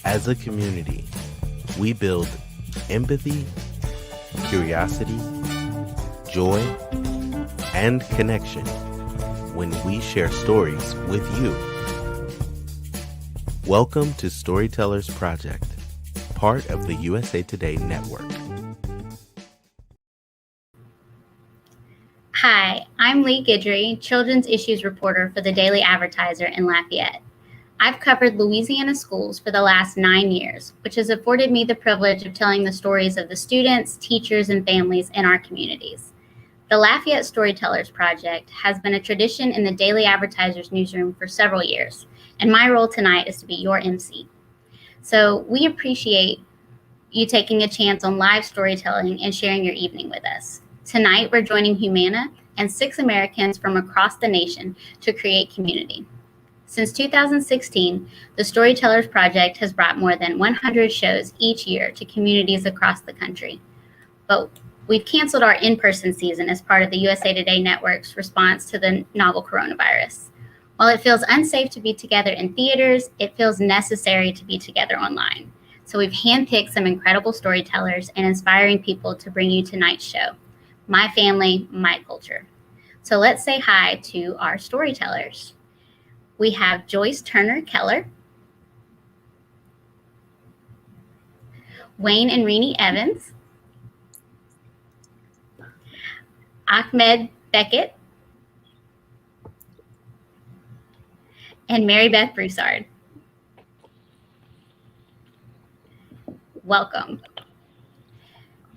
As a community, we build empathy, curiosity, joy, and connection when we share stories with you. Welcome to Storytellers Project, part of the USA Today network. Hi, I'm Lee Guidry, Children's Issues Reporter for the Daily Advertiser in Lafayette. I've covered Louisiana schools for the last 9 years, which has afforded me the privilege of telling the stories of the students, teachers, and families in our communities. The Lafayette Storytellers Project has been a tradition in the Daily Advertiser's newsroom for several years, and my role tonight is to be your MC. So we appreciate you taking a chance on live storytelling and sharing your evening with us. Tonight, we're joining Humana and 6 Americans from across the nation to create community. Since 2016, the Storytellers Project has brought more than 100 shows each year to communities across the country. But we've canceled our in-person season as part of the USA Today Network's response to the novel coronavirus. While it feels unsafe to be together in theaters, it feels necessary to be together online. So we've handpicked some incredible storytellers and inspiring people to bring you tonight's show, My Family, My Culture. So let's say hi to our storytellers. We have Joyce Turner Keller, Wayne and Renee Evans, Ahmed Beckett, and Mary Beth Broussard. Welcome.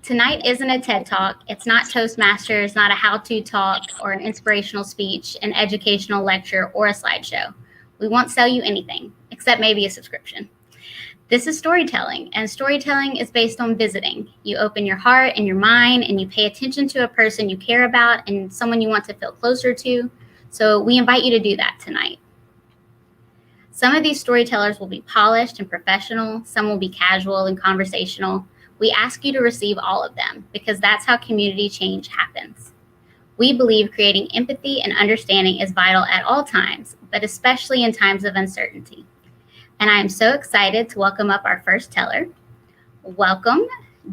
Tonight isn't a TED Talk. It's not Toastmasters, not a how-to talk or an inspirational speech, an educational lecture, or a slideshow. We won't sell you anything, except maybe a subscription. This is storytelling, and storytelling is based on visiting. You open your heart and your mind, and you pay attention to a person you care about and someone you want to feel closer to. So we invite you to do that tonight. Some of these storytellers will be polished and professional. Some will be casual and conversational. We ask you to receive all of them because that's how community change happens. We believe creating empathy and understanding is vital at all times, but especially in times of uncertainty. And I am so excited to welcome up our first teller. Welcome,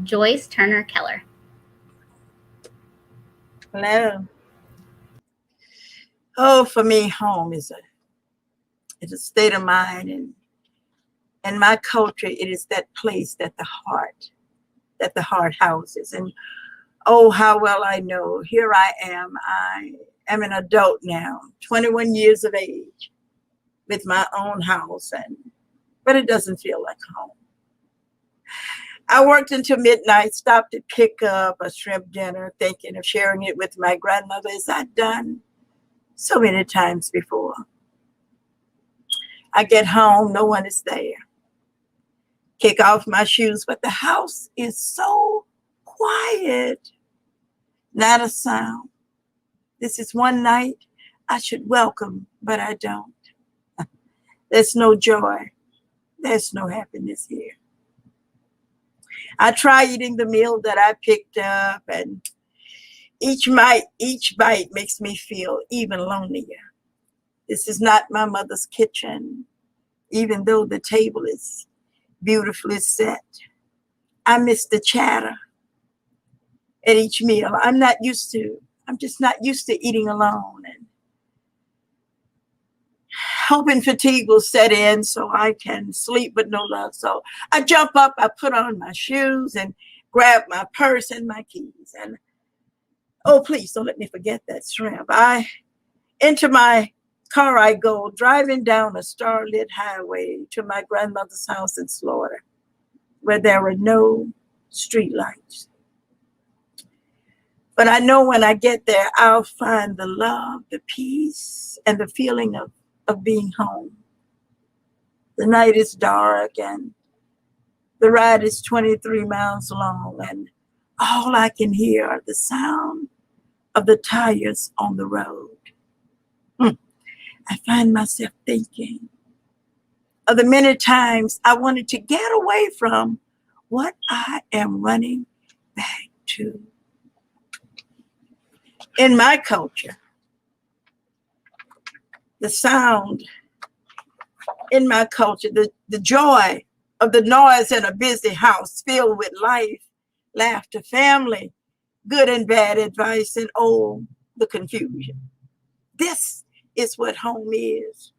Joyce Turner Keller. Hello. Oh, for me, home is a state of mind, and in my culture, it is that place that the heart houses. And oh, how well I know. Here I am an adult now, 21 years of age, with my own house, but it doesn't feel like home. I worked until midnight, stopped to pick up a shrimp dinner, thinking of sharing it with my grandmother, as I'd done so many times before. I get home, no one is there. Kick off my shoes, but the house is so quiet. Not a sound. This is one night I should welcome, but I don't. There's no joy. There's no happiness here. I try eating the meal that I picked up, and each bite makes me feel even lonelier. This is not my mother's kitchen, even though the table is beautifully set. I miss the chatter at each meal. I'm just not used to eating alone, and hoping fatigue will set in so I can sleep with no love. So I jump up, I put on my shoes and grab my purse and my keys. And oh, please don't let me forget that shrimp. Into my car I go, driving down a starlit highway to my grandmother's house in Florida, where there were no street lights. But I know when I get there, I'll find the love, the peace, and the feeling of being home. The night is dark, and the ride is 23 miles long, and all I can hear are the sound of the tires on the road. I find myself thinking of the many times I wanted to get away from what I am running back to. In my culture, the sound in my culture, the joy of the noise in a busy house filled with life, laughter, family, good and bad advice, and oh, the confusion. This is what home is.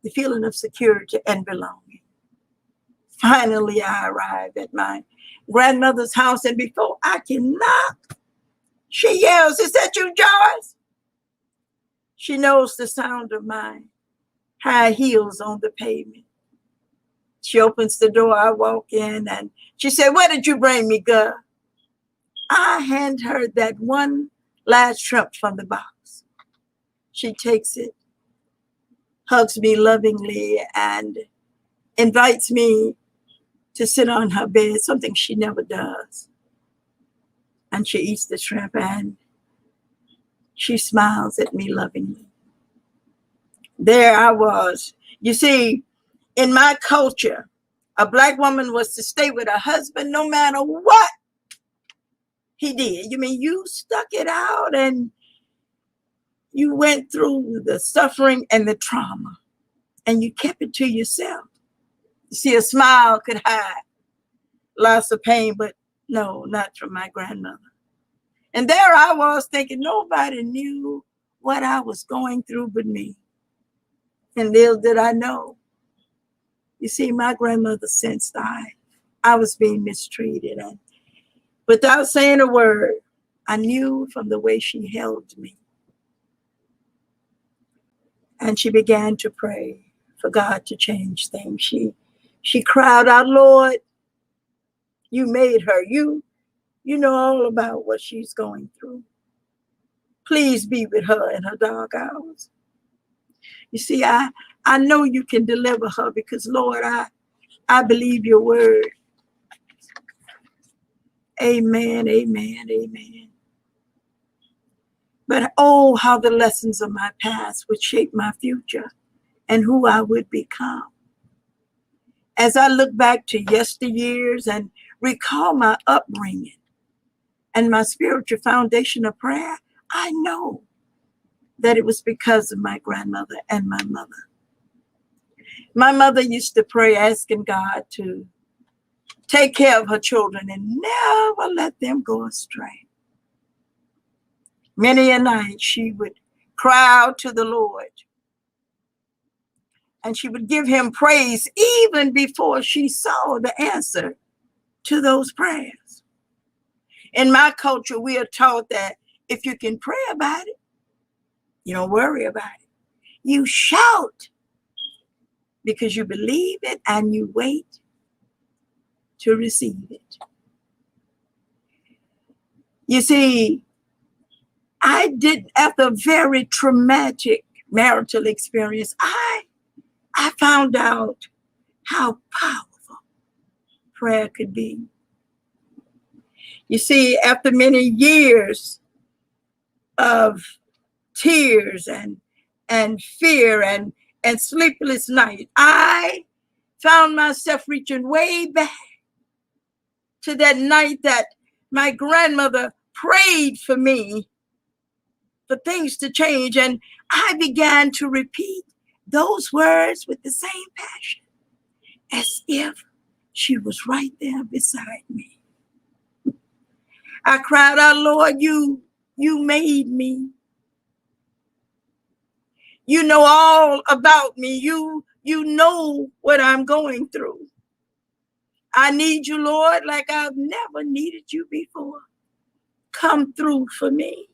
The feeling of security and belonging. Finally, I arrived at my grandmother's house, and before I can knock, she yells, "Is that you, Joyce?" She knows the sound of my high heels on the pavement. She opens the door, I walk in, and she said, "Where did you bring me, girl?" I hand her that one last shrimp from the box. She takes it, hugs me lovingly, and invites me to sit on her bed, something she never does. And she eats the shrimp and she smiles at me lovingly. There I was. You see, in my culture, a Black woman was to stay with her husband no matter what he did. You mean you stuck it out and you went through the suffering and the trauma and you kept it to yourself. You see, a smile could hide lots of pain, but no, not from my grandmother. And there I was thinking nobody knew what I was going through but me. And little did I know. You see, my grandmother sensed I was being mistreated. And without saying a word, I knew from the way she held me. And she began to pray for God to change things. She cried out, "Lord, you made her. You know all about what she's going through. Please be with her in her dark hours." You see, I know you can deliver her because, Lord, I believe your word. Amen, amen, amen. But oh, how the lessons of my past would shape my future and who I would become. As I look back to yesteryears and recall my upbringing and my spiritual foundation of prayer, I know that it was because of my grandmother and my mother. My mother used to pray, asking God to take care of her children and never let them go astray. Many a night she would cry out to the Lord and she would give him praise even before she saw the answer to those prayers. In my culture, we are taught that if you can pray about it, you don't worry about it. You shout because you believe it and you wait to receive it. You see, after a very traumatic marital experience, I found out how powerful prayer could be. You see, after many years of tears and fear and sleepless nights, I found myself reaching way back to that night that my grandmother prayed for me for things to change, and I began to repeat those words with the same passion as if she was right there beside me. I cried out, "Lord, you made me. You know all about me. You know what I'm going through. I need you, Lord, like I've never needed you before. Come through for me."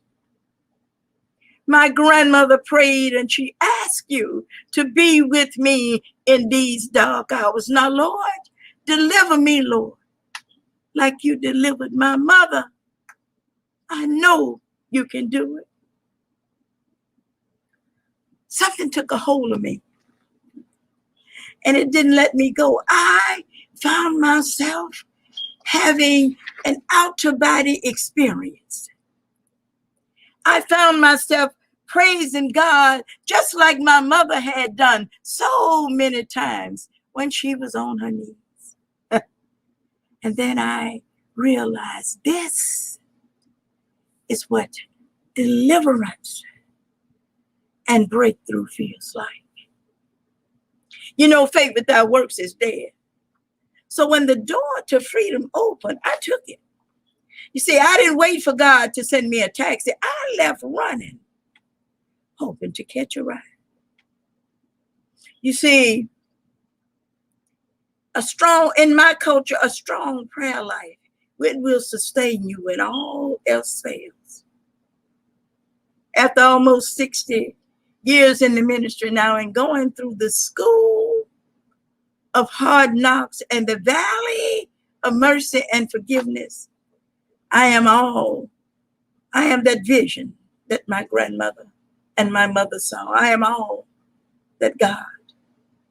My grandmother prayed and she asked you to be with me in these dark hours. Now, Lord, deliver me, Lord, like you delivered my mother. I know you can do it. Something took a hold of me and it didn't let me go. I found myself having an out-of-body experience. I found myself praising God just like my mother had done so many times when she was on her knees. And then I realized this is what deliverance and breakthrough feels like. You know, faith without works is dead. So when the door to freedom opened, I took it. You see, I didn't wait for God to send me a taxi. I left running, hoping to catch a ride. You see, in my culture, a strong prayer life, it will sustain you when all else fails. After almost 60 years in the ministry now and going through the school of hard knocks and the valley of mercy and forgiveness, I am that vision that my grandmother and my mother saw. I am all that God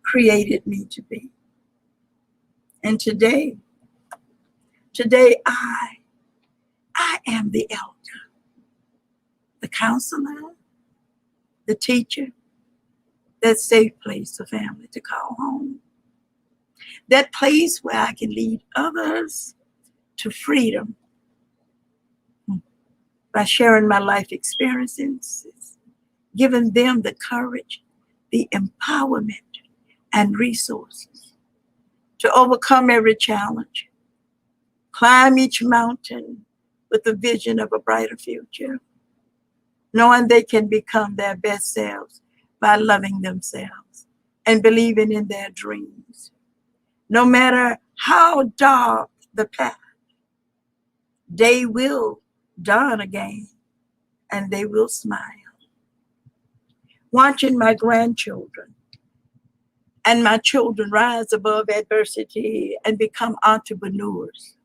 created me to be. And today I am the elder, the counselor, the teacher, that safe place for family to call home. That place where I can lead others to freedom by sharing my life experiences, giving them the courage, the empowerment, and resources to overcome every challenge, climb each mountain with a vision of a brighter future, knowing they can become their best selves by loving themselves and believing in their dreams. No matter how dark the path, day will dawn again and they will smile. Watching my grandchildren and my children rise above adversity and become entrepreneurs,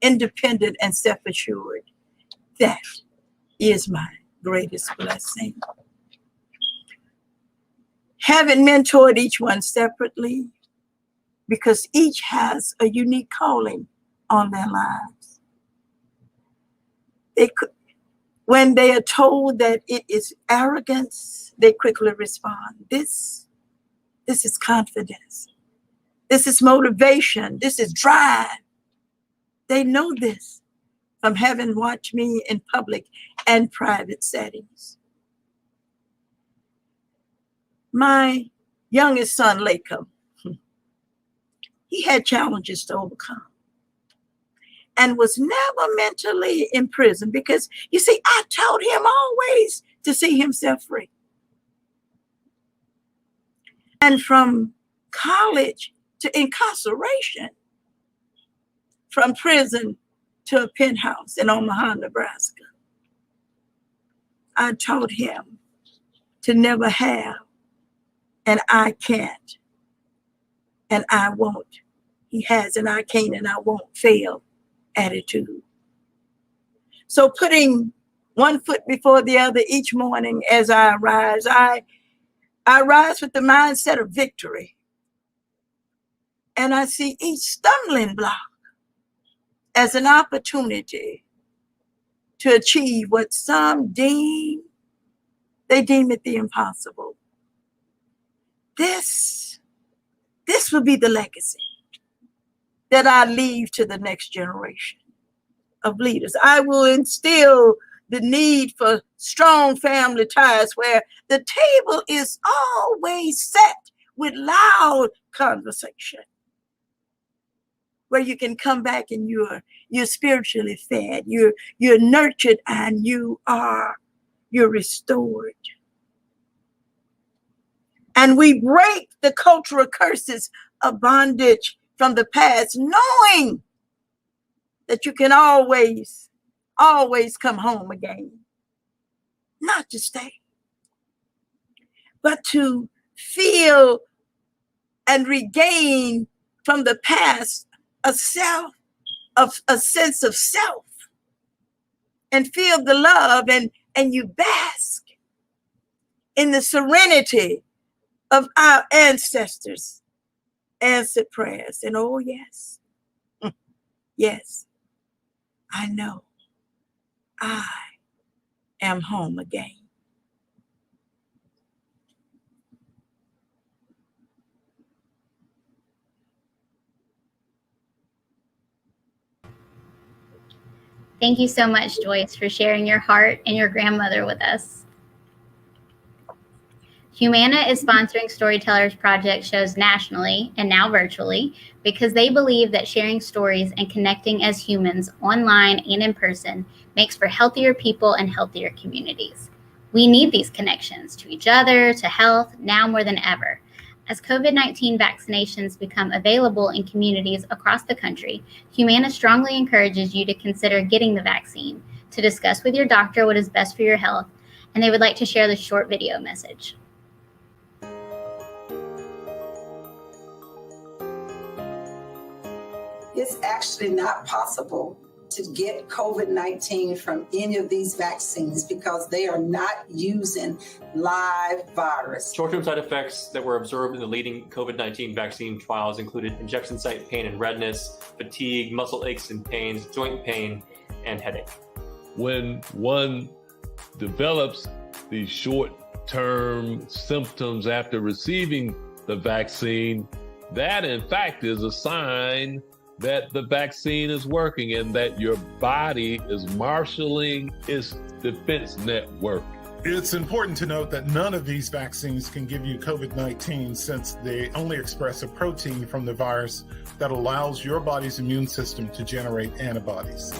independent and self-assured, that is my greatest blessing. Having mentored each one separately, because each has a unique calling on their lives. When they are told that it is arrogance, they quickly respond. This is confidence. This is motivation. This is drive. They know this from having watched me in public and private settings. My youngest son, Lakem, he had challenges to overcome and was never mentally imprisoned because, you see, I told him always to see himself free. And from college to incarceration, from prison to a penthouse in Omaha, Nebraska, I told him to never have an I can't and I won't. He has an I can't and I won't fail attitude. So putting one foot before the other each morning as I rise, I rise with the mindset of victory. And I see each stumbling block as an opportunity to achieve what some deem it the impossible. This will be the legacy that I leave to the next generation of leaders. I will instill the need for strong family ties where the table is always set with loud conversation, where you can come back and you're spiritually fed, you're nurtured, and you're restored. And we break the cultural curses of bondage from the past, knowing that you can always come home again. Not to stay, but to feel and regain from the past a sense of self, and feel the love, and you bask in the serenity of our ancestors' answered prayers. And oh yes, yes, I know I am home again. Thank you so much, Joyce, for sharing your heart and your grandmother with us. Humana is sponsoring Storytellers Project shows nationally and now virtually because they believe that sharing stories and connecting as humans online and in person makes for healthier people and healthier communities. We need these connections to each other, to health, now more than ever. As COVID-19 vaccinations become available in communities across the country, Humana strongly encourages you to consider getting the vaccine, to discuss with your doctor what is best for your health, and they would like to share this short video message. It's actually not possible to get COVID-19 from any of these vaccines because they are not using live virus. Short-term side effects that were observed in the leading COVID-19 vaccine trials included injection site pain and redness, fatigue, muscle aches and pains, joint pain, and headache. When one develops these short-term symptoms after receiving the vaccine, that in fact is a sign that the vaccine is working and that your body is marshaling its defense network. It's important to note that none of these vaccines can give you COVID-19 since they only express a protein from the virus that allows your body's immune system to generate antibodies.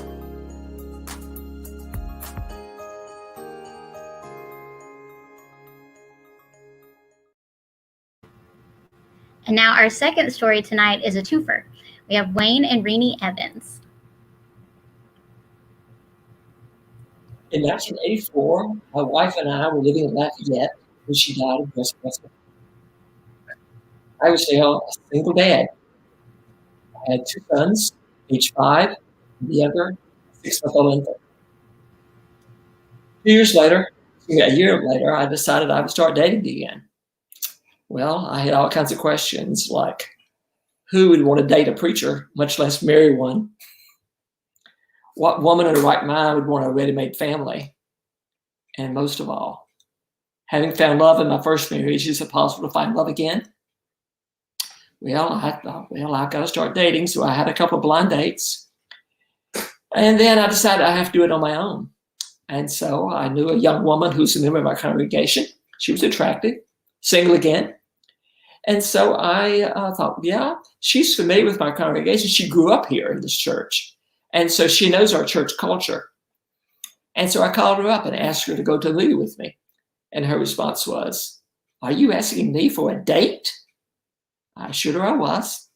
And now our second story tonight is a twofer. We have Wayne and Renee Evans. In 1984, my wife and I were living in Lafayette when she died of breast cancer. I was a single dad. I had two sons, age 5, and the other 6-month-old infant. 2 years later, a year later, I decided I would start dating again. Well, I had all kinds of questions like, who would want to date a preacher, much less marry one? What woman in her right mind would want a ready-made family? And most of all, having found love in my first marriage, is it possible to find love again? Well, I thought, I've got to start dating. So I had a couple of blind dates. And then I decided I have to do it on my own. And so I knew a young woman who's a member of my congregation. She was attractive, single again. And so I thought, yeah, she's familiar with my congregation. She grew up here in this church. And so she knows our church culture. And so I called her up and asked her to go to a movie with me. And her response was, are you asking me for a date? I assured her I was.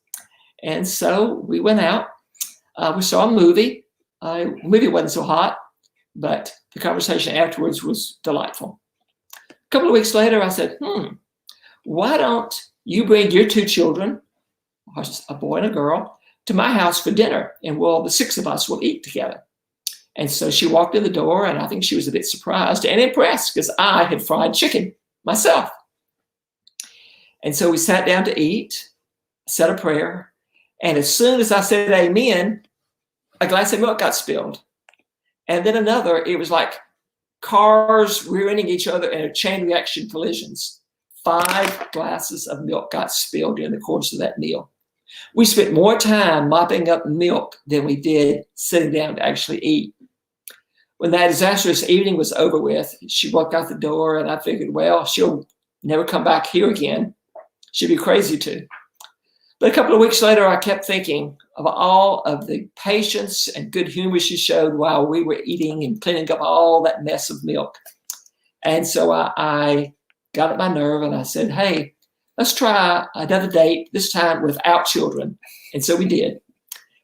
And so we went out. We saw a movie. The movie wasn't so hot, but the conversation afterwards was delightful. A couple of weeks later, I said, why don't you bring your two children, a boy and a girl, to my house for dinner, and the 6 of us will eat together. And so she walked in the door, and I think she was a bit surprised and impressed because I had fried chicken myself. And so we sat down to eat, said a prayer, and as soon as I said amen, a glass of milk got spilled. And then another, it was like cars rear-ending each other in a chain reaction collisions. 5 glasses of milk got spilled during the course of that meal. We spent more time mopping up milk than we did sitting down to actually eat. When that disastrous evening was over with, she walked out the door, and I figured, well, she'll never come back here again. She'd be crazy to. But a couple of weeks later, I kept thinking of all of the patience and good humor she showed while we were eating and cleaning up all that mess of milk. And so I got up my nerve and I said, hey, let's try another date, this time without children. And so we did.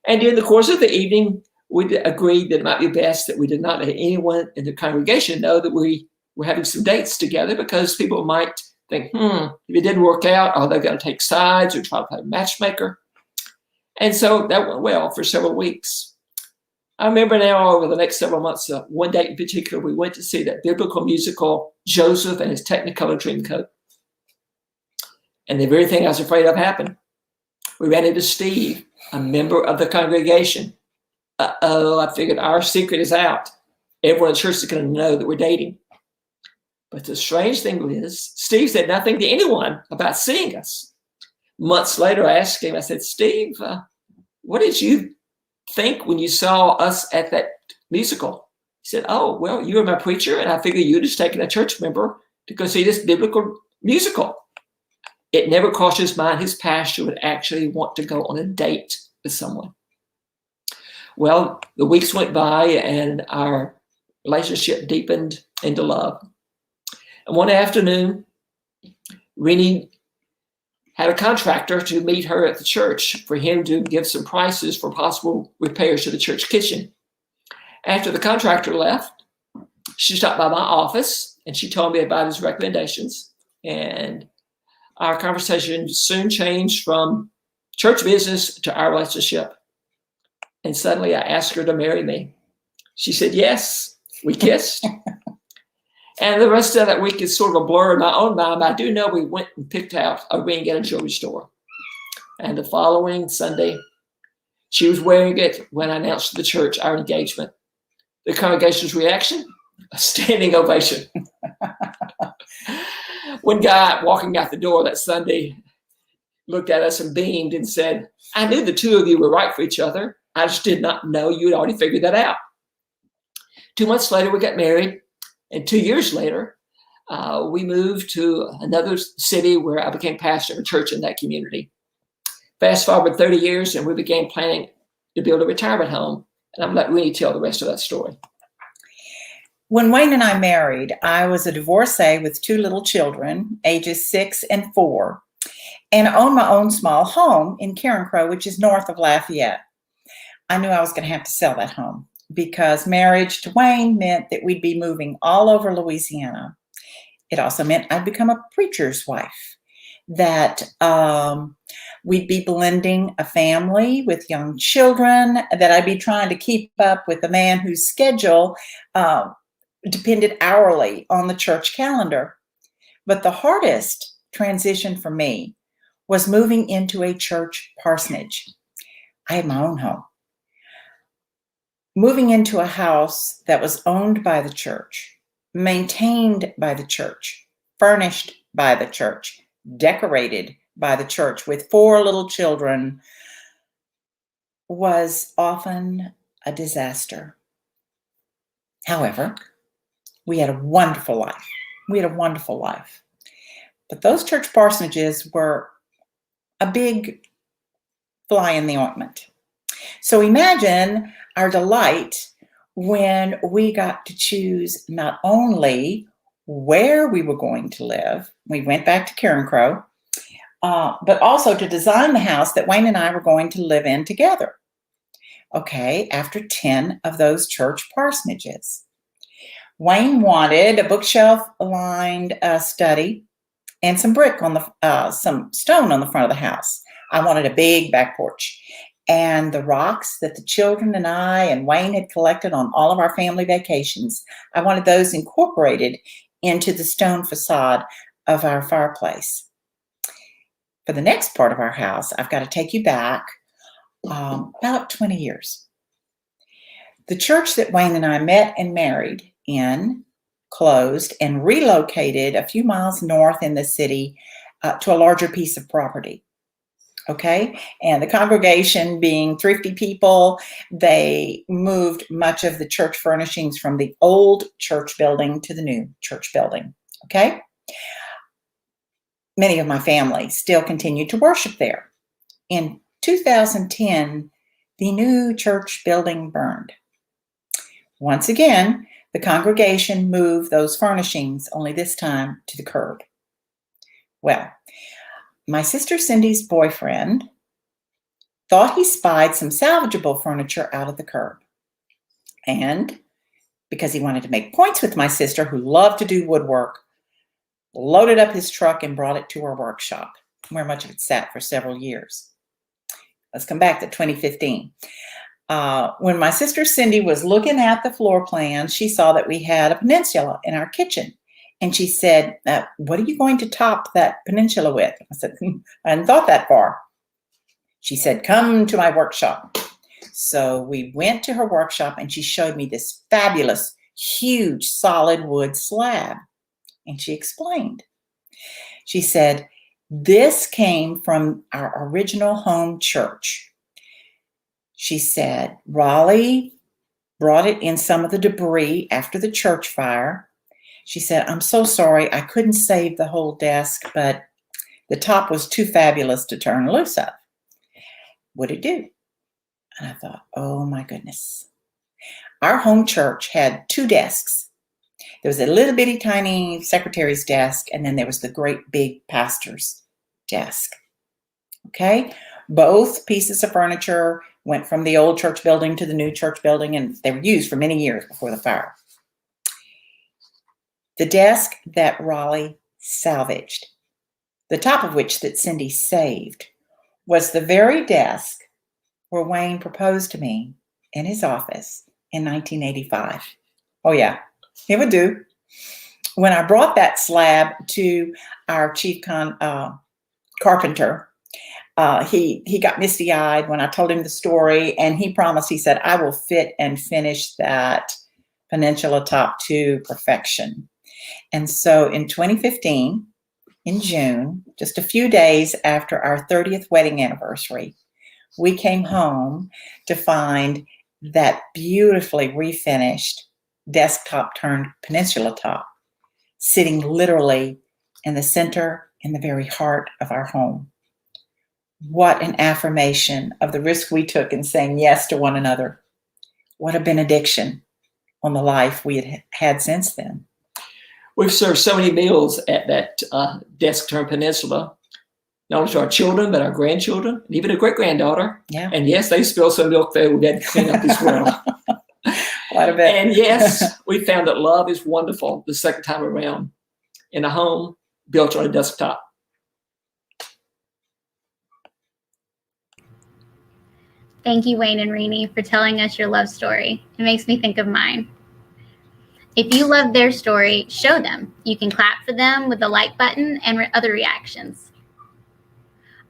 And during the course of the evening, we agreed that it might be best that we did not let anyone in the congregation know that we were having some dates together, because people might think, if it didn't work out, are they going to take sides or try to play matchmaker? And so that went well for several weeks. I remember now over the next several months, one date in particular, we went to see that biblical musical, Joseph and His Technicolor Dreamcoat. And the very thing I was afraid of happened. We ran into Steve, a member of the congregation. I figured our secret is out. Everyone in church is going to know that we're dating. But the strange thing is, Steve said nothing to anyone about seeing us. Months later, I asked him, I said, Steve, what did you think when you saw us at that musical? He said, oh, well, you were my preacher, and I figured you'd just taken a church member to go see this biblical musical. It never crossed his mind his pastor would actually want to go on a date with someone. Well, the weeks went by and our relationship deepened into love. And one afternoon, Rennie had a contractor to meet her at the church for him to give some prices for possible repairs to the church kitchen. After the contractor left, she stopped by my office and she told me about his recommendations. And our conversation soon changed from church business to our relationship. And suddenly I asked her to marry me. She said yes. We kissed. And the rest of that week is sort of a blur in my own mind. I do know we went and picked out a ring at a jewelry store. And the following Sunday, she was wearing it when I announced to the church our engagement. The congregation's reaction? A standing ovation. One guy walking out the door that Sunday looked at us and beamed and said, I knew the two of you were right for each other. I just did not know you had already figured that out. 2 months later, we got married. And 2 years later, we moved to another city where I became pastor of a church in that community. Fast forward 30 years, and we began planning to build a retirement home. And I'm going to let Rennie tell the rest of that story. When Wayne and I married, I was a divorcee with 2 little children, ages 6 and 4, and owned my own small home in Carencro, which is north of Lafayette. I knew I was going to have to sell that home because marriage to Wayne meant that we'd be moving all over Louisiana. It also meant I'd become a preacher's wife, that we'd be blending a family with young children, that I'd be trying to keep up with a man whose schedule depended hourly on the church calendar. But the hardest transition for me was moving into a church parsonage. I had my own home. Moving into a house that was owned by the church, maintained by the church, furnished by the church, decorated by the church with 4 little children was often a disaster. However, we had a wonderful life. But those church parsonages were a big fly in the ointment. So imagine our delight when we got to choose not only where we were going to live, we went back to Carencro, but also to design the house that Wayne and I were going to live in together. Okay, after 10 of those church parsonages. Wayne wanted a bookshelf-lined study and some brick on the some stone on the front of the house. I wanted a big back porch. And the rocks that the children and I and Wayne had collected on all of our family vacations, I wanted those incorporated into the stone facade of our fireplace. For the next part of our house, I've got to take you back about 20 years. The church that Wayne and I met and married in closed and relocated a few miles north in the city to a larger piece of property. Okay, and the congregation being thrifty people, they moved much of the church furnishings from the old church building to the new church building. Okay, many of my family still continue to worship there. In 2010, the new church building burned. Once again, the congregation moved those furnishings, only this time to the curb. Well, my sister Cindy's boyfriend thought he spied some salvageable furniture out of the curb. And because he wanted to make points with my sister, who loved to do woodwork, loaded up his truck and brought it to our workshop, where much of it sat for several years. Let's come back to 2015. When my sister Cindy was looking at the floor plan, she saw that we had a peninsula in our kitchen. And she said, what are you going to top that peninsula with? I said, I hadn't thought that far. She said, come to my workshop. So we went to her workshop and she showed me this fabulous, huge solid wood slab. And she explained. She said, this came from our original home church. She said, Raleigh brought it in some of the debris after the church fire. She said, I'm so sorry. I couldn't save the whole desk, but the top was too fabulous to turn loose of. What'd it do? And I thought, oh my goodness. Our home church had 2 desks. There was a little bitty tiny secretary's desk, and then there was the great big pastor's desk. Okay? Both pieces of furniture went from the old church building to the new church building, and they were used for many years before the fire. The desk that Raleigh salvaged, the top of which that Cindy saved, was the very desk where Wayne proposed to me in his office in 1985. Oh yeah, it would do. When I brought that slab to our chief carpenter, he got misty-eyed when I told him the story, and he promised, he said, I will fit and finish that peninsula top to perfection. And so in 2015, in June, just a few days after our 30th wedding anniversary, we came home to find that beautifully refinished desktop turned peninsula top sitting literally in the center, in the very heart of our home. What an affirmation of the risk we took in saying yes to one another. What a benediction on the life we had had since then. We've served so many meals at that desk-turned peninsula, not only to our children, but our grandchildren, and even a great-granddaughter. Yeah. And yes, they spilled some milk there. We had to clean up as well. Quite a bit. And yes, we found that love is wonderful the second time around in a home built on a desktop. Thank you, Wayne and Renee, for telling us your love story. It makes me think of mine. If you love their story, show them. You can clap for them with the like button and other reactions.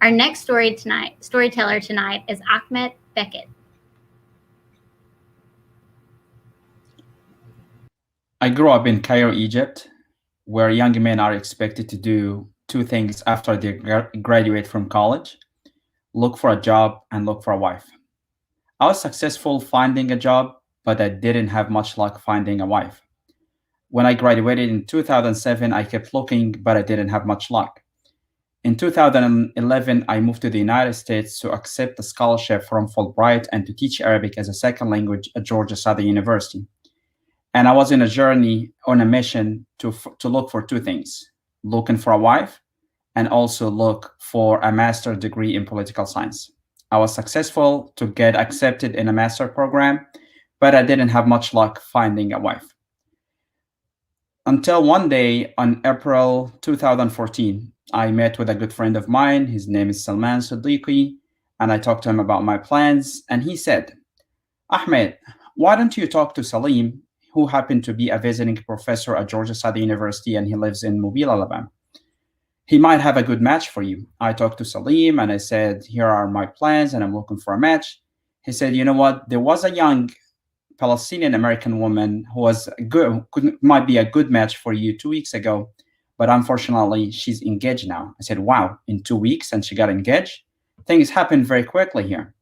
Our next storyteller tonight is Ahmed Beckett. I grew up in Cairo, Egypt, where young men are expected to do 2 things after they graduate from college: look for a job and look for a wife. I was successful finding a job, but I didn't have much luck finding a wife. When I graduated in 2007, I kept looking, but I didn't have much luck. In 2011, I moved to the United States to accept a scholarship from Fulbright and to teach Arabic as a second language at Georgia Southern University. And I was on a mission to look for 2 things: looking for a wife and also look for a master's degree in political science. I was successful to get accepted in a master's program, but I didn't have much luck finding a wife. Until one day on April 2014, I met with a good friend of mine. His name is Salman Siddiqui, and I talked to him about my plans. And he said, Ahmed, why don't you talk to Salim, who happened to be a visiting professor at Georgia Southern University, and he lives in Mobile, Alabama. He might have a good match for you. I talked to Salim and I said, here are my plans and I'm looking for a match. He said, you know what? There was a young Palestinian American woman who was might be a good match for you 2 weeks ago, but unfortunately she's engaged now. I said, wow, in 2 weeks and she got engaged? Things happen very quickly here.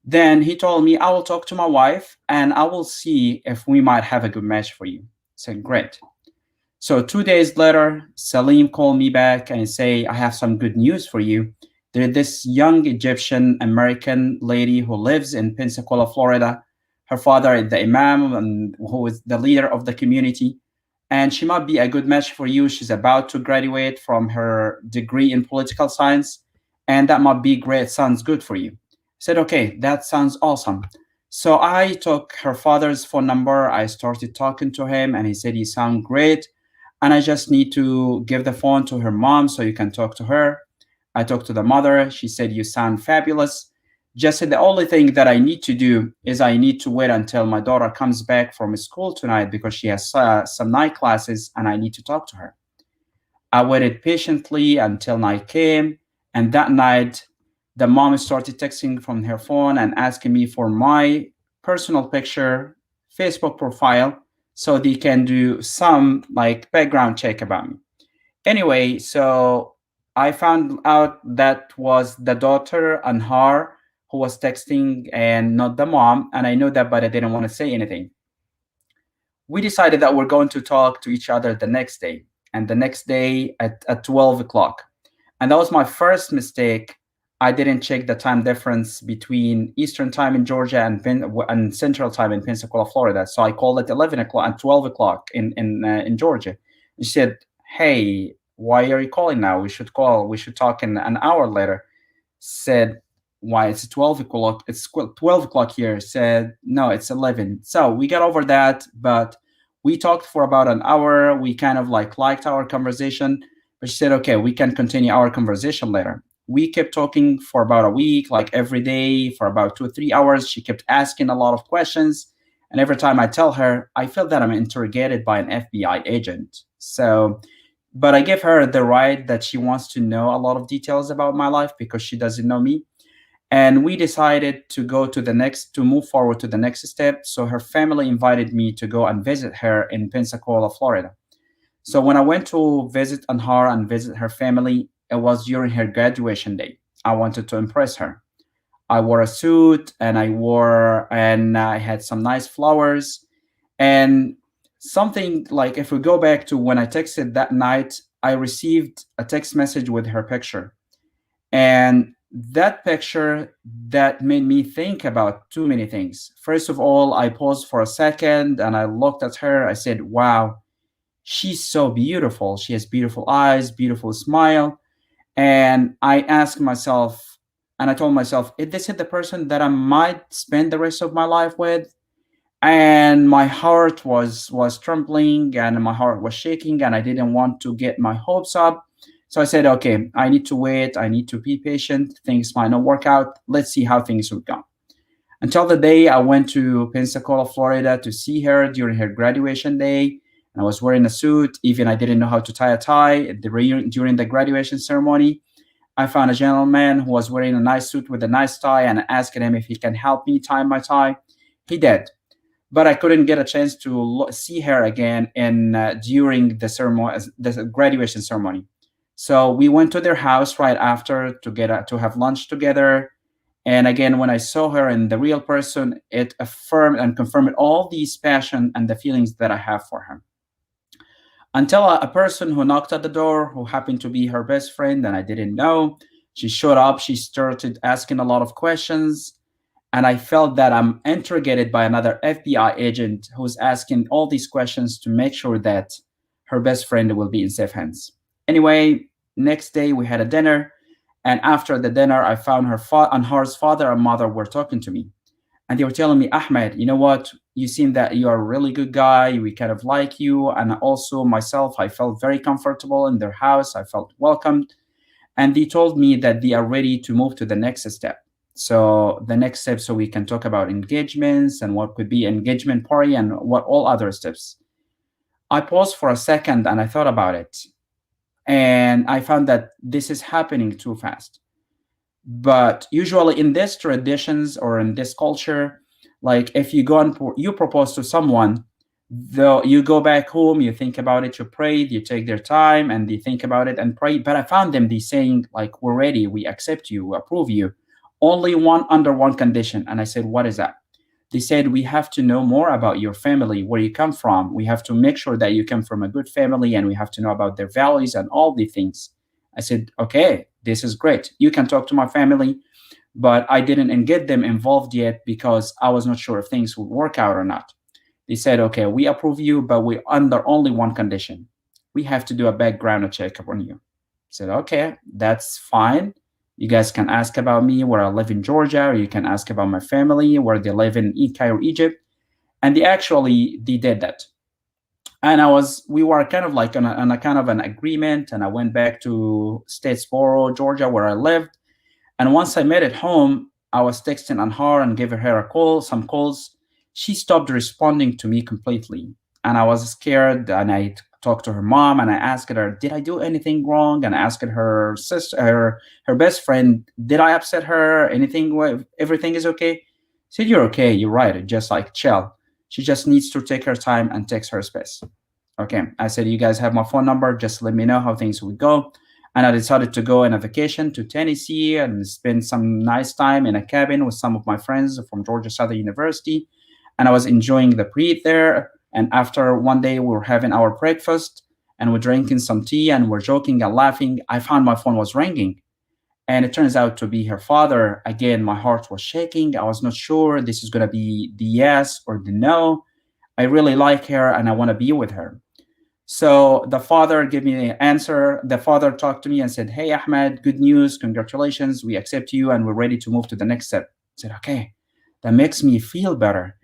Then he told me, I will talk to my wife and I will see if we might have a good match for you. I said, great. So 2 days later, Salim called me back and say, I have some good news for you. There's this young Egyptian American lady who lives in Pensacola, Florida. Her father is the imam and who is the leader of the community. And she might be a good match for you. She's about to graduate from her degree in political science. And that might be great. Sounds good for you. I said, okay, that sounds awesome. So I took her father's phone number. I started talking to him and he said, you sound great. And I just need to give the phone to her mom so you can talk to her. I talked to the mother. She said, you sound fabulous. Just said the only thing that I need to do is I need to wait until my daughter comes back from school tonight because she has some night classes and I need to talk to her. I waited patiently until night came. And that night, the mom started texting from her phone and asking me for my personal picture, Facebook profile, so they can do some like background check about me. Anyway, so I found out that was the daughter Anhar who was texting and not the mom. And I know that, but I didn't want to say anything. we decided that we're going to talk to each other the next day, and the next day at 12 o'clock. And that was my first mistake. I didn't check the time difference between Eastern time in Georgia and Central time in Pensacola, Florida. So I called at 11 o'clock and 12 o'clock in Georgia. She said, "Hey, why are you calling now? We should talk in an hour later." Said, "Why? It's 12 o'clock. It's 12 o'clock here." Said, "No, it's 11. So we got over that, but we talked for about an hour. We kind of liked our conversation. But she said, "Okay, we can continue our conversation later." We kept talking for about a week, like every day for about 2 or 3 hours. She kept asking a lot of questions. And every time I tell her, I feel that I'm interrogated by an FBI agent. So, but I give her the right that she wants to know a lot of details about my life because she doesn't know me. And we decided to move forward to the next step. So her family invited me to go and visit her in Pensacola, Florida. So when I went to visit Anhar and visit her family, it was during her graduation day. I wanted to impress her. I wore a suit and I had some nice flowers. And something like, if we go back to when I texted that night, I received a text message with her picture. And that picture, that made me think about too many things. First of all, I paused for a second and I looked at her. I said, "Wow, she's so beautiful. She has beautiful eyes, beautiful smile." And I asked myself, and I told myself, is this the person that I might spend the rest of my life with? And my heart was trembling and my heart was shaking and I didn't want to get my hopes up. So I said, okay, I need to wait. I need to be patient. Things might not work out. Let's see how things would go. Until the day I went to Pensacola, Florida to see her during her graduation day. And I was wearing a suit. Even I didn't know how to tie a tie. During the graduation ceremony, I found a gentleman who was wearing a nice suit with a nice tie, and I asked him if he can help me tie my tie. He did. But I couldn't get a chance to see her again during the ceremony, the graduation ceremony. So we went to their house right after to have lunch together. And again, when I saw her in the real person, it affirmed and confirmed all these passion and the feelings that I have for her. Until a person who knocked at the door, who happened to be her best friend, and I didn't know, she showed up. She started asking a lot of questions. And I felt that I'm interrogated by another FBI agent who's asking all these questions to make sure that her best friend will be in safe hands. Anyway, next day we had a dinner. And after the dinner, I found Anhar's father and mother were talking to me. And they were telling me, "Ahmed, you know what? You seem that you are a really good guy. We kind of like you." And also myself, I felt very comfortable in their house. I felt welcomed. And they told me that they are ready to move to the next step. So the next step, so we can talk about engagements and what could be engagement party and what all other steps. I paused for a second and I thought about it. And I found that this is happening too fast. But usually in these traditions or in this culture, like if you go and you propose to someone, though you go back home, you think about it, you pray, you take their time and they think about it and pray. But I found them saying like, "We're ready, we accept you, we approve you. Only under one condition." And I said, "What is that?" They said, "We have to know more about your family, where you come from. We have to make sure that you come from a good family and we have to know about their values and all the things." I said, "Okay, this is great. You can talk to my family." But I didn't get them involved yet because I was not sure if things would work out or not. They said, "Okay, we approve you, but we under only one condition. We have to do a background check on you." I said, "Okay, that's fine. You guys can ask about me, where I live in Georgia, or you can ask about my family, where they live in Cairo, Egypt." And they did that. And we were kind of like on a kind of an agreement. And I went back to Statesboro, Georgia, where I lived. And once I made it home, I was texting Anhar and gave her some calls. She stopped responding to me completely. And I was scared. And I talked to her mom and I asked her, "Did I do anything wrong?" And I asked her sister, her best friend, "Did I upset her? Everything is okay?" She said, "You're okay. You're right. Just like chill. She just needs to take her time and takes her space." Okay. I said, "You guys have my phone number. Just let me know how things would go." And I decided to go on a vacation to Tennessee and spend some nice time in a cabin with some of my friends from Georgia Southern University. And I was enjoying the breeze there. And after one day, we were having our breakfast and we're drinking some tea and we're joking and laughing. I found my phone was ringing. And it turns out to be her father. Again, my heart was shaking. I was not sure this is going to be the yes or the no. I really like her and I want to be with her. So the father gave me the answer. The father talked to me and said, "Hey, Ahmed, good news. Congratulations. We accept you and we're ready to move to the next step." I said, "Okay, that makes me feel better.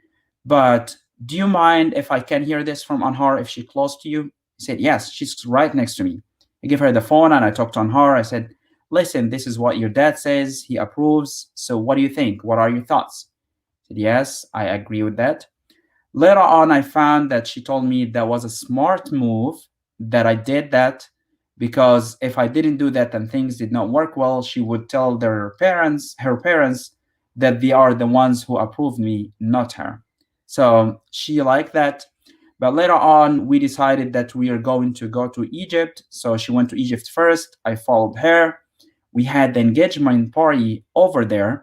But do you mind if I can hear this from Anhar if she's close to you?" He said, "Yes, she's right next to me." I gave her the phone and I talked to Anhar. I said, "Listen, this is what your dad says. He approves. So what do you think? What are your thoughts?" I said, "Yes, I agree with that." Later on, I found that she told me that was a smart move, that I did that because if I didn't do that and things did not work well, she would tell her parents, that they are the ones who approved me, not her. So she liked that. But later on, we decided that we are going to go to Egypt. So she went to Egypt first. I followed her. We had the engagement party over there.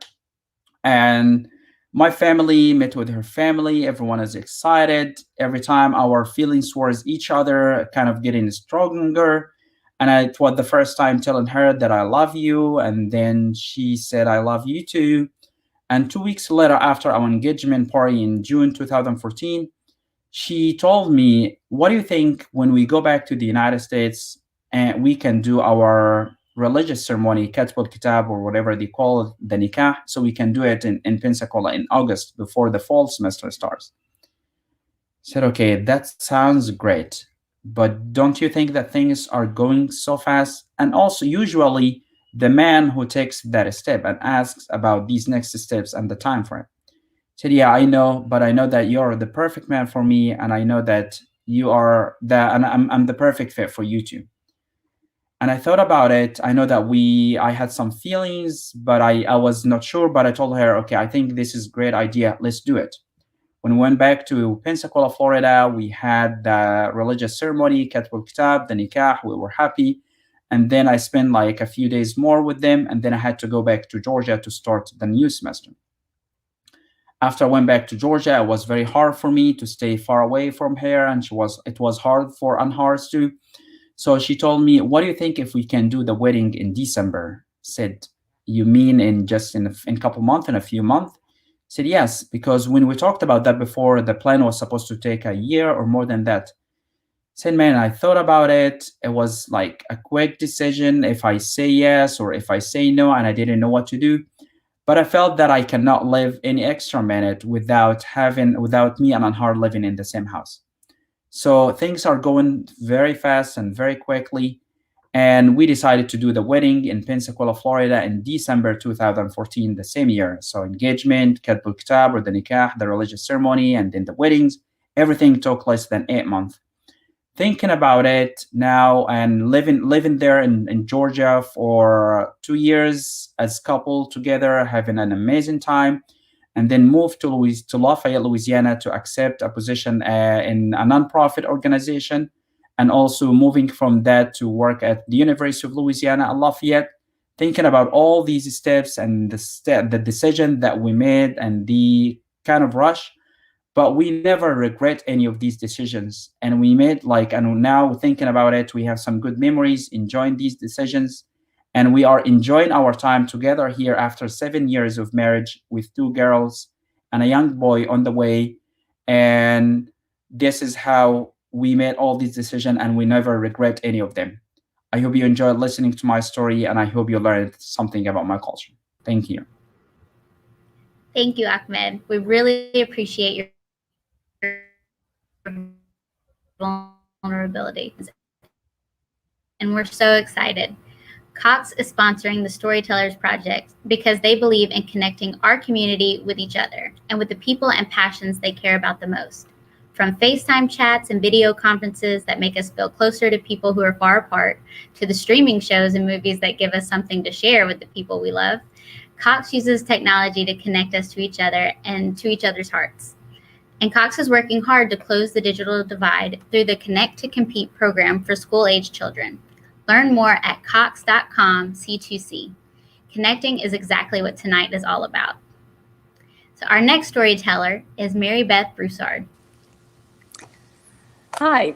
And my family met with her family. Everyone is excited. Every time our feelings towards each other kind of getting stronger. And it was the first time telling her that I love you. And then she said, "I love you too." And 2 weeks later, after our engagement party in June 2014, she told me, "What do you think when we go back to the United States and we can do our religious ceremony, Katbul Kitab, or whatever they call it, the nikah, so we can do it in Pensacola in August before the fall semester starts?" I said, "Okay, that sounds great. But don't you think that things are going so fast?" And also, usually, the man who takes that step and asks about these next steps and the time frame. I said, "Yeah, I know, but I know that you're the perfect man for me, and I know that you are that, and I'm the perfect fit for you too." And I thought about it. I know that I had some feelings, but I was not sure. But I told her, "Okay, I think this is a great idea. Let's do it." When we went back to Pensacola, Florida, we had the religious ceremony, Katbul Kitab, the nikah. We were happy. And then I spent like a few days more with them. And then I had to go back to Georgia to start the new semester. After I went back to Georgia, it was very hard for me to stay far away from her. And it was hard for Anhar too. So she told me, "What do you think if we can do the wedding in December?" I said, "You mean in a couple months, in a few months?" I said, "Yes, because when we talked about that before, the plan was supposed to take a year or more than that." I said, "Man, I thought about it. It was like a quick decision if I say yes or if I say no, and I didn't know what to do. But I felt that I cannot live any extra minute without me and Anhar living in the same house. So things are going very fast and very quickly. And we decided to do the wedding in Pensacola, Florida in December 2014, the same year. So engagement, Katbul Kitab, or the nikah, the religious ceremony, and then the weddings, everything took less than 8 months. Thinking about it now and living there in Georgia for 2 years as couple together, having an amazing time, and then moved to Lafayette, Louisiana to accept a position in a nonprofit organization, and also moving from that to work at the University of Louisiana at Lafayette. Thinking about all these steps and the decision that we made and the kind of rush, but we never regret any of these decisions. And we made and now thinking about it, we have some good memories enjoying these decisions. And we are enjoying our time together here after 7 years of marriage with 2 girls and a young boy on the way. And this is how we made all these decisions, and we never regret any of them. I hope you enjoyed listening to my story, and I hope you learned something about my culture. Thank you. Thank you, Ahmed. We really appreciate your vulnerability. And we're so excited. Cox is sponsoring the Storytellers Project because they believe in connecting our community with each other and with the people and passions they care about the most. From FaceTime chats and video conferences that make us feel closer to people who are far apart, to the streaming shows and movies that give us something to share with the people we love, Cox uses technology to connect us to each other and to each other's hearts. And Cox is working hard to close the digital divide through the Connect to Compete program for school-age children. Learn more at cox.com/C2C. Connecting is exactly what tonight is all about. So our next storyteller is Mary Beth Broussard. Hi.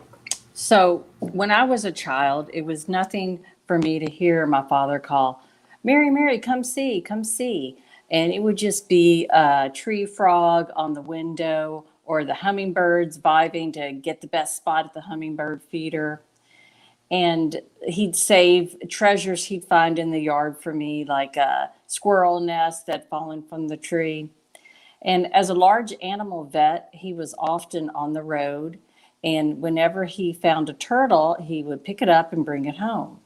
So when I was a child, it was nothing for me to hear my father call, Mary, Mary, come see, come see. And it would just be a tree frog on the window or the hummingbirds vibing to get the best spot at the hummingbird feeder. And he'd save treasures he'd find in the yard for me, like a squirrel nest that fallen from the tree. And as a large animal vet, he was often on the road. And whenever he found a turtle, he would pick it up and bring it home.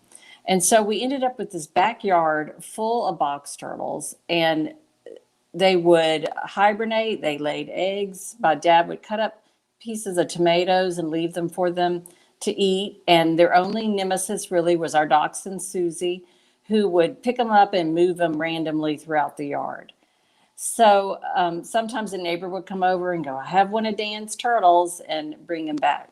And so we ended up with this backyard full of box turtles, and they would hibernate. They laid eggs. My dad would cut up pieces of tomatoes and leave them for them to eat. And their only nemesis really was our dachshund, Susie, who would pick them up and move them randomly throughout the yard. So sometimes a neighbor would come over and go, I have one of Dan's turtles, and bring him back.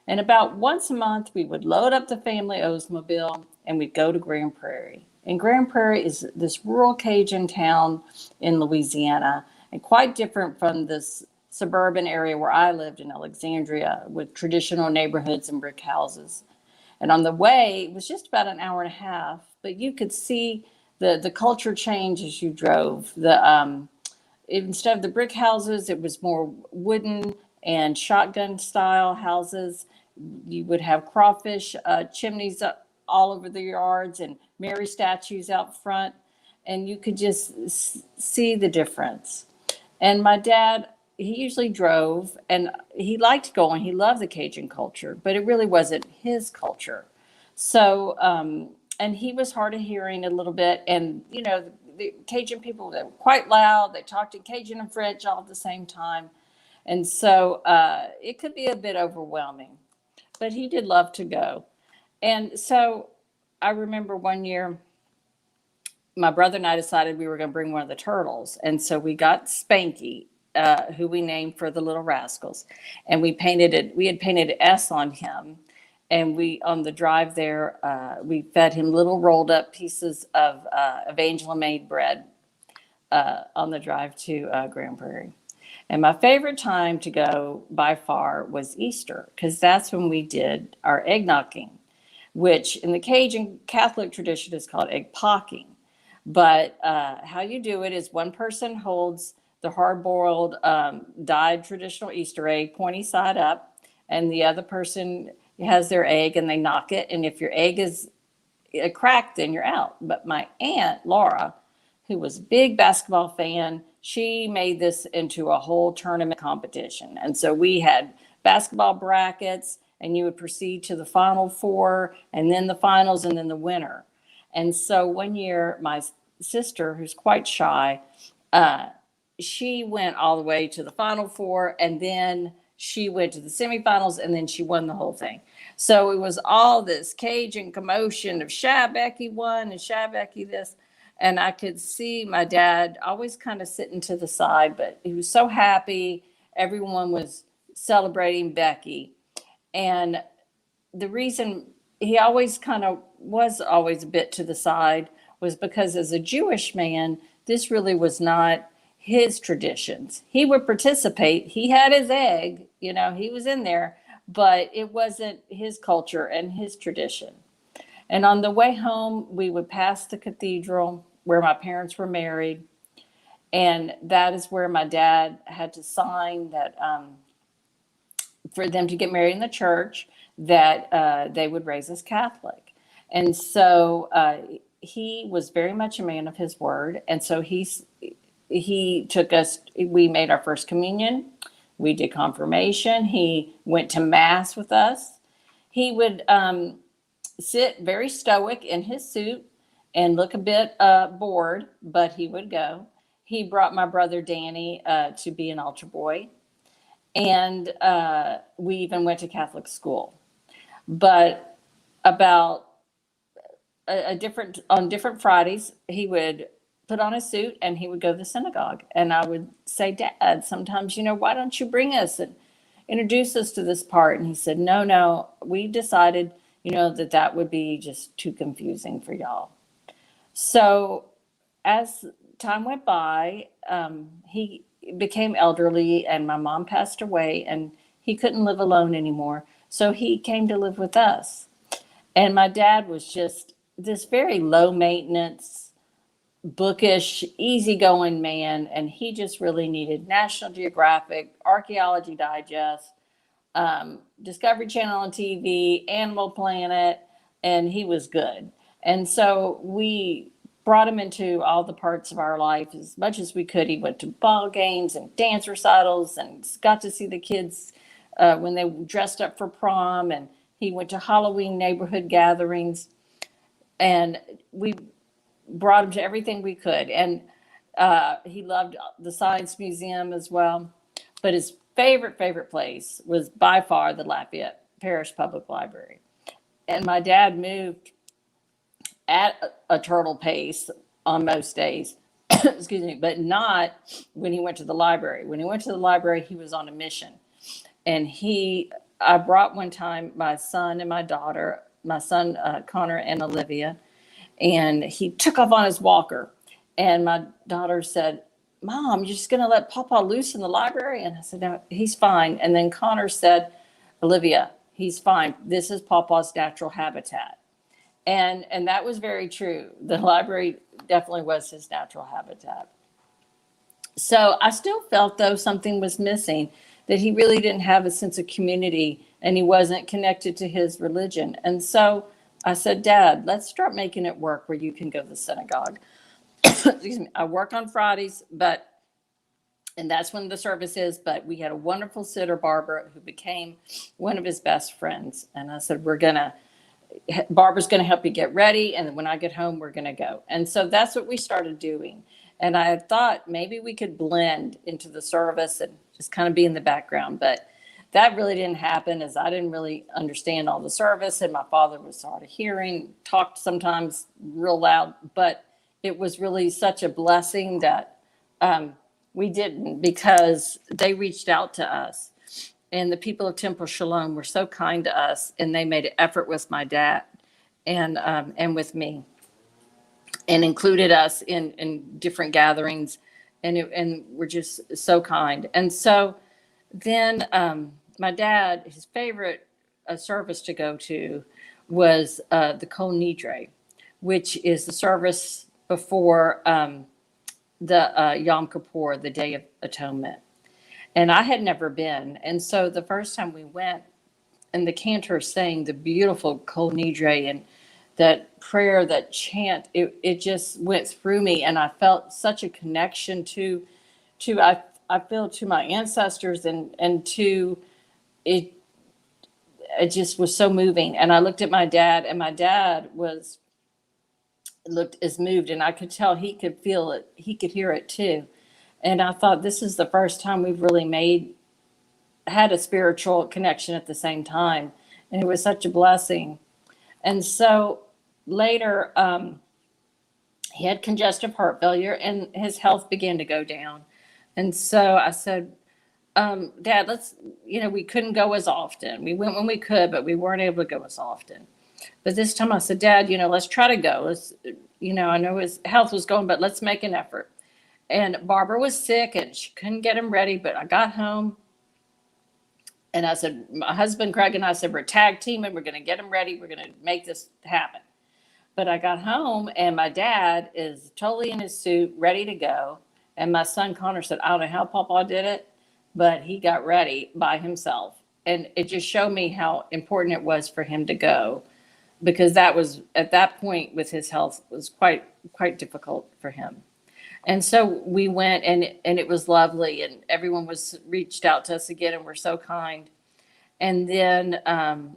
And about once a month, we would load up the family Oldsmobile and we'd go to Grand Prairie. And Grand Prairie is this rural Cajun town in Louisiana, and quite different from this suburban area where I lived in Alexandria with traditional neighborhoods and brick houses. And on the way, it was just about an hour and a half, but you could see the culture change as you drove. Instead of the brick houses, it was more wooden and shotgun style houses. You would have crawfish chimneys all over the yards and Mary statues out front, and you could just see the difference. And my dad, he usually drove, and he liked going. He loved the Cajun culture, but it really wasn't his culture. So, and he was hard of hearing a little bit. And, you know, the Cajun people, they were quite loud. They talked in Cajun and French all at the same time. And so it could be a bit overwhelming, but he did love to go. And so I remember one year, my brother and I decided we were going to bring one of the turtles. And so we got Spanky, who we named for the Little Rascals. And we had painted an S on him. And we, on the drive there, we fed him little rolled up pieces of Angela made bread on the drive to Grand Prairie. And my favorite time to go by far was Easter, because that's when we did our egg knocking, which in the Cajun Catholic tradition is called egg pocking. But how you do it is one person holds the hard-boiled dyed traditional Easter egg pointy side up, and the other person has their egg and they knock it. And if your egg is cracked, then you're out. But my aunt, Laura, who was a big basketball fan, she made this into a whole tournament competition. And so we had basketball brackets, and you would proceed to the Final Four, and then the finals, and then the winner. And so one year, my sister, who's quite shy, she went all the way to the Final Four, and then she went to the semifinals, and then she won the whole thing. So it was all this Cajun commotion of Shy Becky won and Shy Becky this. And I could see my dad always kind of sitting to the side, but he was so happy. Everyone was celebrating Becky. And the reason he always kind of was always a bit to the side was because as a Jewish man, this really was not his traditions. He would participate. He had his egg, you know, he was in there, but it wasn't his culture and his tradition. And on the way home, we would pass the cathedral where my parents were married. And that is where my dad had to sign that for them to get married in the church, that they would raise us Catholic. And so he was very much a man of his word. And so he took us, we made our first communion. We did confirmation. He went to mass with us. He would sit very stoic in his suit and look a bit bored, but he would go. He brought my brother Danny to be an altar boy. And we even went to Catholic school. But about on different Fridays, he would put on a suit and he would go to the synagogue. And I would say, Dad, sometimes, you know, why don't you bring us and introduce us to this part? And he said, no, we decided, you know, that would be just too confusing for y'all. So as time went by, he became elderly and my mom passed away, and he couldn't live alone anymore. So he came to live with us. And my dad was just this very low maintenance, bookish, easygoing man. And he just really needed National Geographic, Archaeology Digest, Discovery Channel on TV, Animal Planet, and he was good. And so we brought him into all the parts of our life as much as we could. He went to ball games and dance recitals and got to see the kids when they dressed up for prom, and he went to Halloween neighborhood gatherings, and we brought him to everything we could. And he loved the Science Museum as well. But his favorite place was by far the Lafayette Parish Public Library. And my dad moved at a turtle pace on most days, excuse me, but not when he went to the library. When he went to the library, he was on a mission. And I brought one time my son and my daughter, my son Connor and Olivia, and he took off on his walker. And my daughter said, "Mom, you're just going to let Papa loose in the library?" And I said, "No, he's fine." And then Connor said, "Olivia, he's fine. This is Papa's natural habitat." And that was very true. The library definitely was his natural habitat. So I still felt, though, something was missing, that he really didn't have a sense of community and he wasn't connected to his religion. And so I said, "Dad, let's start making it work where you can go to the synagogue." Excuse me. I work on Fridays, and that's when the service is, but we had a wonderful sitter, Barbara, who became one of his best friends. And I said, Barbara's going to help you get ready. And when I get home, we're going to go. And so that's what we started doing. And I had thought maybe we could blend into the service and just kind of be in the background. But that really didn't happen, as I didn't really understand all the service. And my father was hard of hearing, talked sometimes real loud. But it was really such a blessing that we didn't, because they reached out to us. And the people of Temple Shalom were so kind to us, and they made an effort with my dad and with me, and included us in different gatherings, and were just so kind. And so then my dad, his favorite service to go to was the Kol Nidre, which is the service before the Yom Kippur, the Day of Atonement. And I had never been. And so the first time we went, and the cantor sang the beautiful Kol Nidre, and that prayer, that chant, it just went through me. And I felt such a connection to I feel to my ancestors, and to it. It just was so moving. And I looked at my dad, and my dad looked as moved, and I could tell he could feel it. He could hear it too. And I thought, this is the first time we've really had a spiritual connection at the same time. And it was such a blessing. And so later, he had congestive heart failure, and his health began to go down. And so I said, "Dad, we couldn't go as often. We went when we could, but we weren't able to go as often." But this time I said, "Dad, let's try to go. I know his health was going, but let's make an effort." And Barbara was sick, and she couldn't get him ready. But I got home, and I said, my husband, Craig, and I said, "We're tag teaming. We're going to get him ready. We're going to make this happen." But I got home, and my dad is totally in his suit, ready to go. And my son, Connor, said, "I don't know how Papa did it, but he got ready by himself." And it just showed me how important it was for him to go, because that was, at that point with his health, was quite difficult for him. And so we went, and it was lovely, and everyone reached out to us again, and were so kind. And then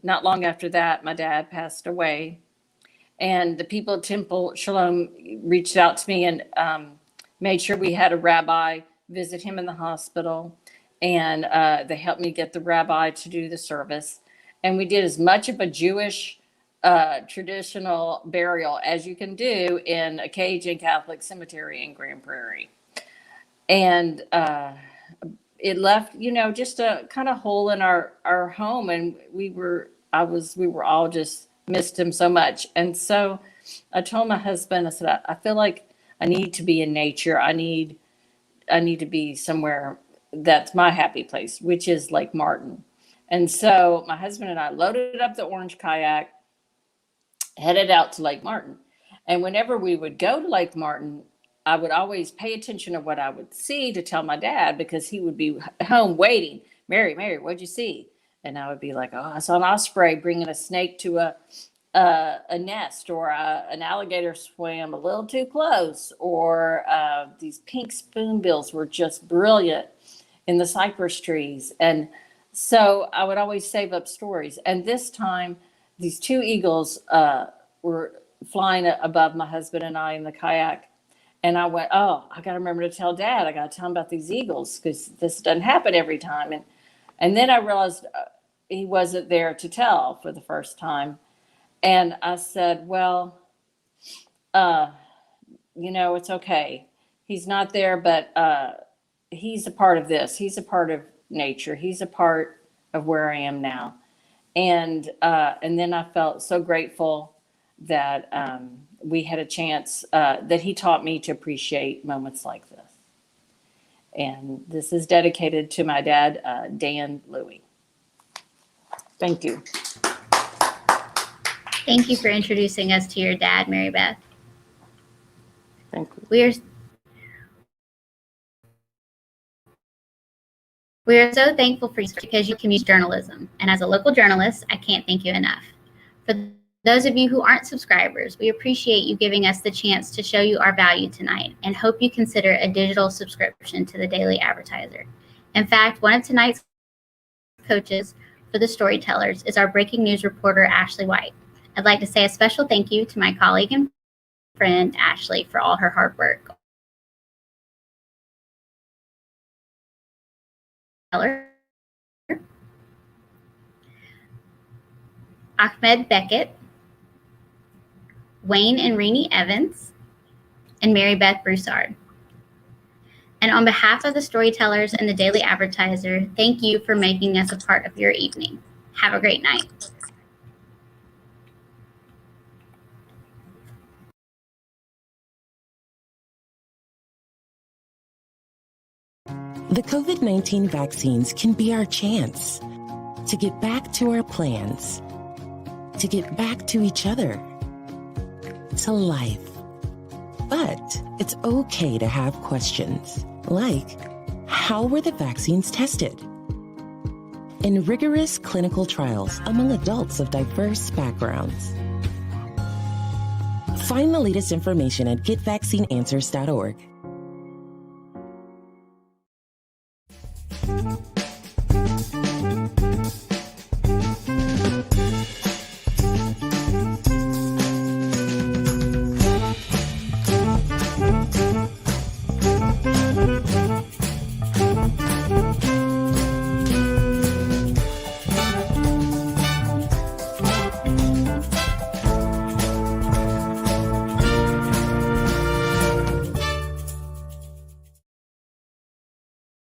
not long after that, my dad passed away, and the people at Temple Shalom reached out to me and made sure we had a rabbi visit him in the hospital. And they helped me get the rabbi to do the service. And we did as much of a Jewish traditional burial as you can do in a Cajun Catholic cemetery in Grand Prairie. And it left, just a kind of hole in our home. And we were all just missed him so much. And so I told my husband, I said, I feel like I need to be in nature. I need to be somewhere that's my happy place, which is Lake Martin. And so my husband and I loaded up the orange kayak, headed out to Lake Martin. And whenever we would go to Lake Martin, I would always pay attention to what I would see to tell my dad, because he would be home waiting. Mary, what'd you see? And I would be like, oh, I saw an osprey bringing a snake to a nest, or an alligator swam a little too close, or these pink spoonbills were just brilliant in the cypress trees. And so I would always save up stories. And this time, these two eagles were flying above my husband and I in the kayak. And I went, oh, I got to remember to tell Dad. I got to tell him about these eagles, because this doesn't happen every time. And then I realized he wasn't there to tell for the first time. And I said, well, it's okay. He's not there, but he's a part of this. He's a part of nature. He's a part of where I am now. And then I felt so grateful that we had a chance, that he taught me to appreciate moments like this. And this is dedicated to my dad, Dan Louie. Thank you. Thank you for introducing us to your dad, Mary Beth. Thank you. We are so thankful for you, because you commute journalism. And as a local journalist, I can't thank you enough. For those of you who aren't subscribers, we appreciate you giving us the chance to show you our value tonight, and hope you consider a digital subscription to the Daily Advertiser. In fact, one of tonight's coaches for the Storytellers is our breaking news reporter, Ashley White. I'd like to say a special thank you to my colleague and friend, Ashley, for all her hard work. Ahmed Beckett, Wayne and Renee Evans, and Mary Beth Broussard. And on behalf of the Storytellers and the Daily Advertiser, thank you for making us a part of your evening. Have a great night. The COVID-19 vaccines can be our chance to get back to our plans, to get back to each other, to life. But it's okay to have questions, like, how were the vaccines tested? In rigorous clinical trials among adults of diverse backgrounds. Find the latest information at getvaccineanswers.org.